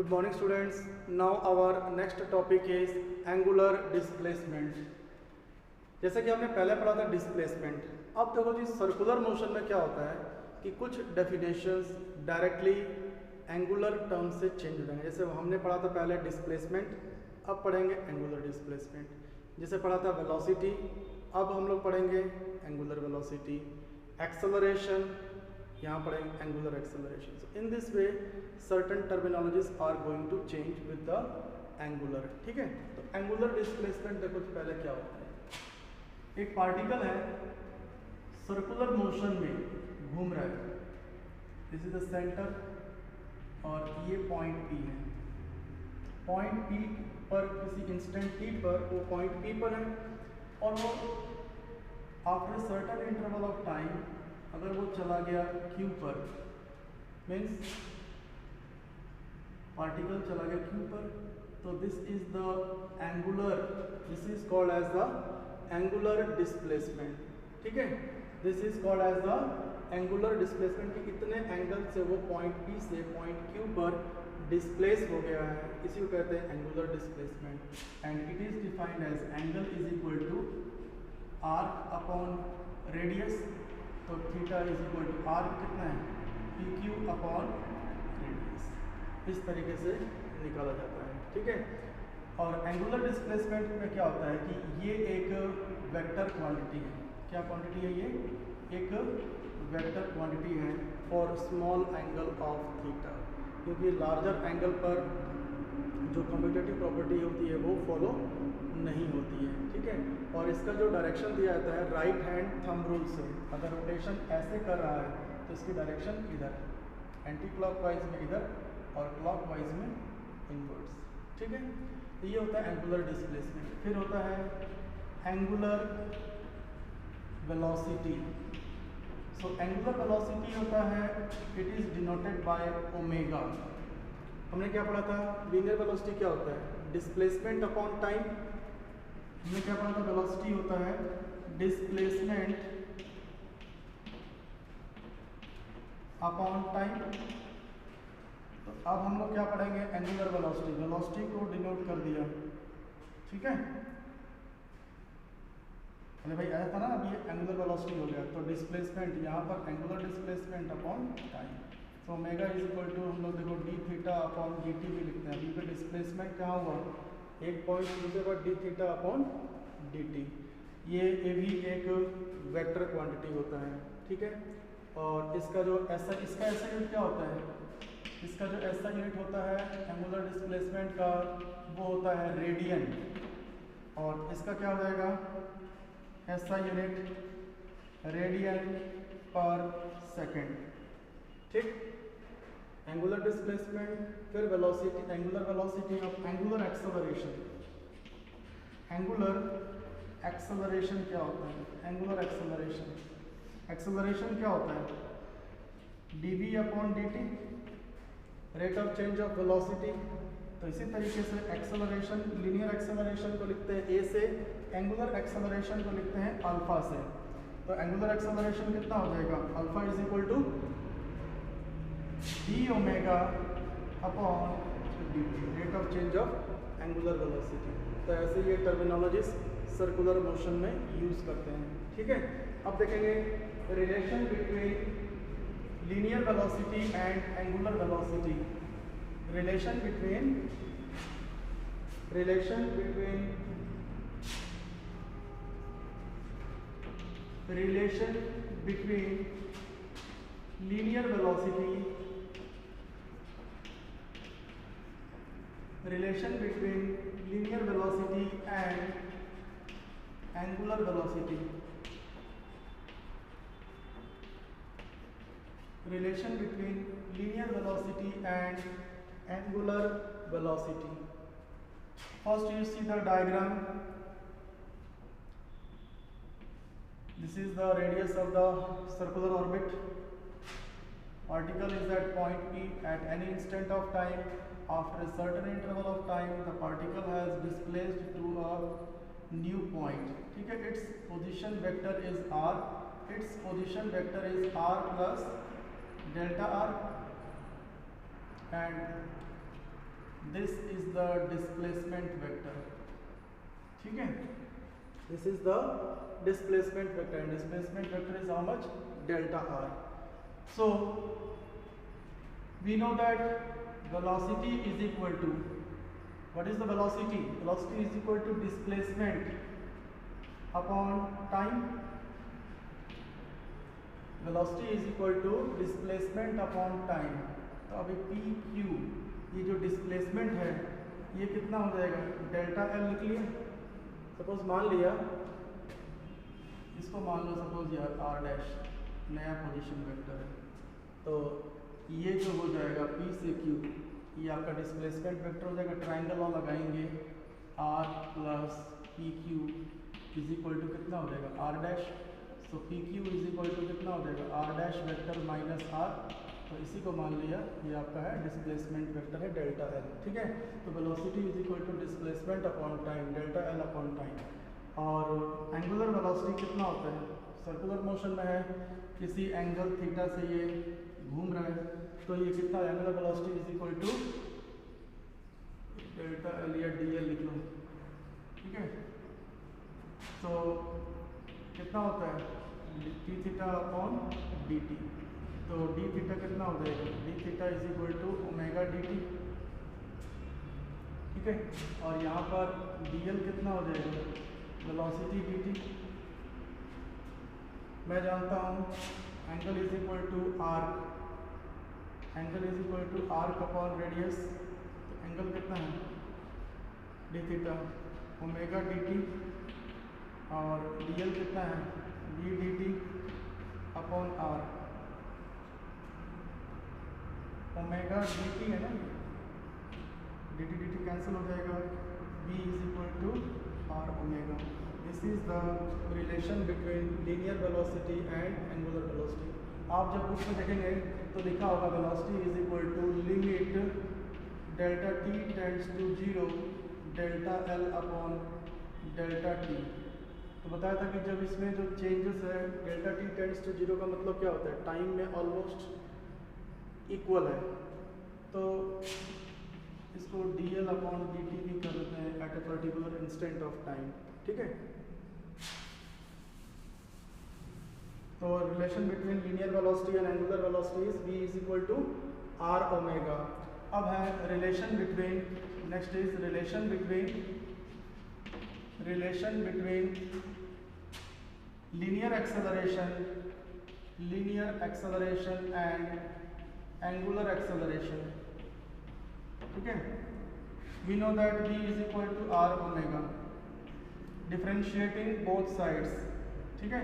Good morning students. Now our next topic is angular displacement. जैसे कि हमने पहले पढ़ा था डिस्प्लेसमेंट, अब देखो जी सर्कुलर मोशन में क्या होता है कि कुछ डेफिनेशंस डायरेक्टली एंगुलर टर्म से चेंज हो जाएंगे। जैसे हमने पढ़ा था पहले डिस्प्लेसमेंट, अब पढ़ेंगे एंगुलर डिस्प्लेसमेंट। जैसे पढ़ा था वेलोसिटी, अब हम लोग पढ़ेंगे एंगुलर वेलोसिटी। एक्सेलरेशन, यहाँ पढ़ेंगे angular acceleration. So in this way certain terminologies are going to change with the angular. ठीक है, तो एंगुलर डिस्प्लेसमेंट देखो पहले क्या होता है। एक पार्टिकल है सर्कुलर मोशन में घूम रहा है, दिस इज द सेंटर और ये पॉइंट पी है। पॉइंट पी पर किसी इंस्टेंट टी पर वो पॉइंट पी पर है और वो after certain interval of time अगर वो चला गया क्यू पर, मीन्स पार्टिकल चला गया क्यू पर, तो this is the angular, this is called as the angular displacement. ठीक है, this is called as the angular displacement कि कितने एंगल से वो पॉइंट पी से पॉइंट क्यू पर डिस्प्लेस हो गया है, इसी को कहते हैं angular displacement. And it is defined as angle is equal to arc upon radius. तो theta is equal to arc कितना है, पी क्यू अपॉन रेडियस, इस तरीके से निकाला जाता है। ठीक है, और एंगुलर डिस्प्लेसमेंट में क्या होता है कि ये एक वेक्टर क्वांटिटी है। क्या क्वांटिटी है? ये एक वेक्टर क्वांटिटी है for small angle of theta, क्योंकि लार्जर एंगल पर जो कम्यूटेटिव प्रॉपर्टी होती है वो फॉलो नहीं होती है। ठीक है, और इसका जो डायरेक्शन दिया जाता है राइट हैंड थंब रूल से, अगर रोटेशन ऐसे कर रहा है तो इसकी डायरेक्शन इधर, एंटी क्लॉकवाइज में इधर और क्लॉकवाइज में इनवर्ड्स। ठीक है, तो ये होता है एंगुलर डिस्प्लेसमेंट। फिर होता है angular velocity. So angular velocity होता है, it is denoted by omega. हमने क्या पढ़ा था? लीनियर वेलोसिटी क्या होता है? Displacement upon time. हमने क्या पढ़ा था? वेलोसिटी होता है डिस्प्लेसमेंट अपॉन टाइम। तो अब हम लोग क्या पढ़ेंगे? Angular velocity. वेलोसिटी को डिनोट कर दिया। ठीक है, अरे भाई आया था ना, अब ये एंगुलर वेलोसिटी हो गया, तो डिस्प्लेसमेंट यहाँ पर एंगुलर डिस्प्लेसमेंट अपॉन टाइम। तो ओमेगा इज इक्वल टू, हम लोग देखो D theta upon D T भी लिखते हैं। अभी पे डिस्प्लेसमेंट कहाँ हुआ? एक पॉइंट दूसरे पर D theta upon D T. ये भी एक वेक्टर क्वांटिटी होता है। ठीक है, और इसका जो ऐसा, इसका ऐसा यूनिट क्या होता है? इसका जो ऐसा यूनिट होता है एंगुलर डिस्प्लेसमेंट का, वो होता है रेडियन। और इसका क्या हो जाएगा? ऐसा यूनिट रेडियन पर सेकेंड। ठीक, एंगुलर डिस्प्लेसमेंट, फिर velocity, angular velocity of angular acceleration. Angular acceleration क्या होता है? एंगुलर एक्सेलरेशन, एक्सेलरेशन क्या होता है? dv upon dt, rate of change of velocity. तो इसी तरीके से एक्सेलरेशन, लीनियर एक्सेलरेशन को लिखते हैं a से, एंगुलर एक्सेलरेशन को लिखते हैं अल्फा से। तो एंगुलर एक्सेलरेशन कितना हो जाएगा? Alpha is equal to D omega upon D T, rate of change of angular velocity. तो ऐसे ये टर्मिनोलॉजीज सर्कुलर मोशन में यूज करते हैं। ठीक है, अब देखेंगे relation between linear velocity and angular velocity. Relation between linear velocity, relation between linear velocity and angular velocity. Relation between linear velocity and angular velocity. First you see the diagram. This is the radius of the circular orbit. Particle is at point P at any instant of time. After a certain interval of time, the particle has displaced to a new point. ठीक है, its position vector is r. Its position vector is r plus delta r, and this is the displacement vector, ठीक है, this is the displacement vector and displacement vector is how much, delta R. So we know that velocity is equal to, what is the velocity? Velocity is equal to displacement upon time. Velocity is equal to displacement upon time. तो अभी P Q, ये जो displacement है ये कितना हो जाएगा, delta L लिख लिया. सपोज मान लिया, इसको मान लो सपोज यार आर डैश नया पोजीशन वेक्टर है, तो ये जो हो जाएगा पी से क्यू, ये आपका डिस्प्लेसमेंट वेक्टर हो जाएगा. ट्राइंगल वहाँ लगाएंगे, R plus P Q is equal to कितना हो जाएगा, R dash. So P Q is equal to कितना हो जाएगा, R dash vector minus R. तो इसी को मान लिया ये आपका है डिस्प्लेसमेंट वेक्टर है डेल्टा एल, ठीक है. तो velocity is equal to displacement upon time, delta L upon time. और एंगुलर वेलोसिटी कितना होता है, सर्कुलर मोशन में है, किसी एंगल थीटा से ये घूम रहा है, तो ये कितना angular velocity is equal to delta L या डी एल लिख लो, ठीक है. तो कितना होता है, D theta upon D T. तो डी थीटा कितना हो जाएगा, D theta is equal to omega D T, ठीक है. और यहाँ पर डी एल कितना हो जाएगा, वेलोसिटी डी टी. मैं जानता हूँ angle is equal to arc, angle is equal to arc upon radius. तो एंगल कितना है, D theta omega D T, और डी एल कितना है, D D T upon R. Omega D T है ना, डी टी कैंसिल हो जाएगा, v is equal to R omega. This is the relation between linear velocity and angular velocity. आप जब book में देखेंगे तो लिखा होगा velocity is equal to limit delta T tends to 0 delta L upon delta T. तो बताया था कि जब इसमें जो चेंजेस है डेल्टा टी टेंड्स टू 0 का मतलब क्या होता है, टाइम में ऑलमोस्ट इक्वल है. तो इसको D L upon D T भी कर देते हैं at a particular instant of time, ठीक है. तो relation between linear velocity and angular velocity is v is equal to R omega. अब है relation between, next is relation between linear acceleration and angular acceleration, ठीक है. We know that v is equal to R omega. Differentiating both sides, ठीक है,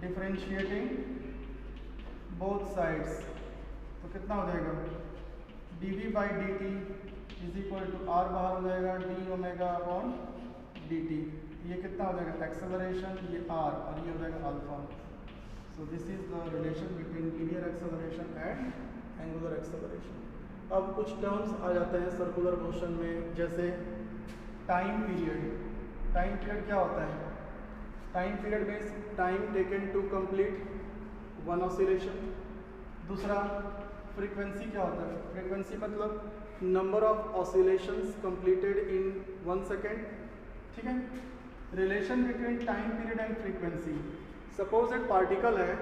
differentiating both sides, तो कितना हो जाएगा, dv by D T is equal to R बाहर हो जाएगा, D omega upon D T. ये कितना हो जाएगा, एक्सेलरेशन, ये आर, और ये हो जाएगा alpha. So this is the relation between linear acceleration and angular acceleration. अब कुछ टर्म्स आ जाते हैं सर्कुलर मोशन में, जैसे टाइम पीरियड. टाइम पीरियड क्या होता है, time period means time taken to complete one oscillation. दूसरा फ्रीक्वेंसी क्या होता है, फ्रीक्वेंसी मतलब number of oscillations completed in 1 second, ठीक है. Relation between time period and frequency. Suppose एक पार्टिकल है,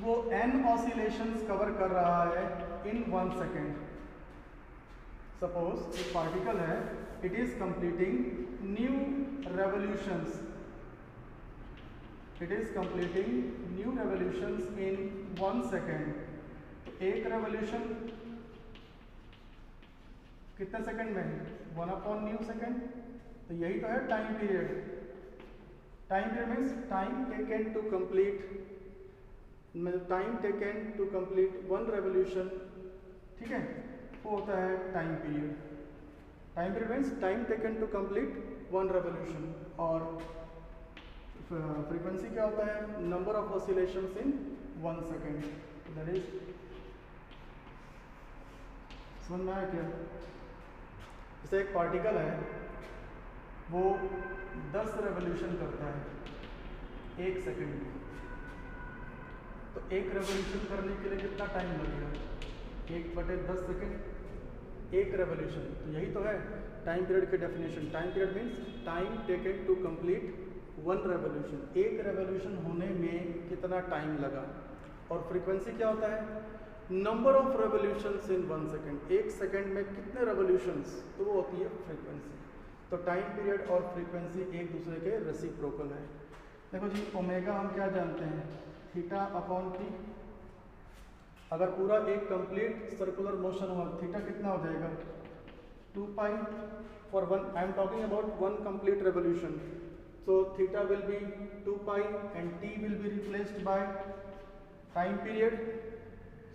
वो n ऑसिलेशंस कवर कर रहा है इन 1 सेकेंड. सपोज एक पार्टिकल है, it is completing new revolutions, it is completing new revolutions in 1 second. तो एक रेवोल्यूशन कितने सेकेंड में, 1 अपॉन न्यू सेकेंड. तो यही तो है time period. Time period means time taken to complete, time taken to complete 1 revolution, ठीक है, वो होता है time period. Time period means time taken to complete 1 revolution. और फ्रीक्वेंसी क्या होता है, number of oscillations in 1 second. That is, समझ में आया क्या. जैसे एक पार्टिकल है, वो 10 रेवोल्यूशन करता है 1 सेकेंड में. तो एक रेवोल्यूशन करने के लिए कितना टाइम लगेगा, 1/10 सेकेंड. एक रेवोल्यूशन, तो यही तो है टाइम पीरियड की definition. Time period means time taken to complete one revolution, एक रेवोल्यूशन होने में कितना टाइम लगा। और फ्रीक्वेंसी क्या होता है, number of revolutions in 1 second, एक सेकेंड में कितने रेवोल्यूशंस, तो वो होती है फ्रीक्वेंसी। तो टाइम पीरियड और फ्रीक्वेंसी एक दूसरे के रेसिप्रोकल है। देखो जी, ओमेगा हम क्या जानते हैं, थीटा अपॉन टी। अगर पूरा एक कंप्लीट सर्कुलर मोशन हुआ, थीटा कितना हो जाएगा, 2 pi for one, I am talking about one complete revolution. So theta will be 2 pi and T will be replaced by time period.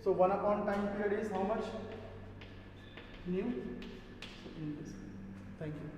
So 1 upon time period is how much? Nu. So in this. Thank you.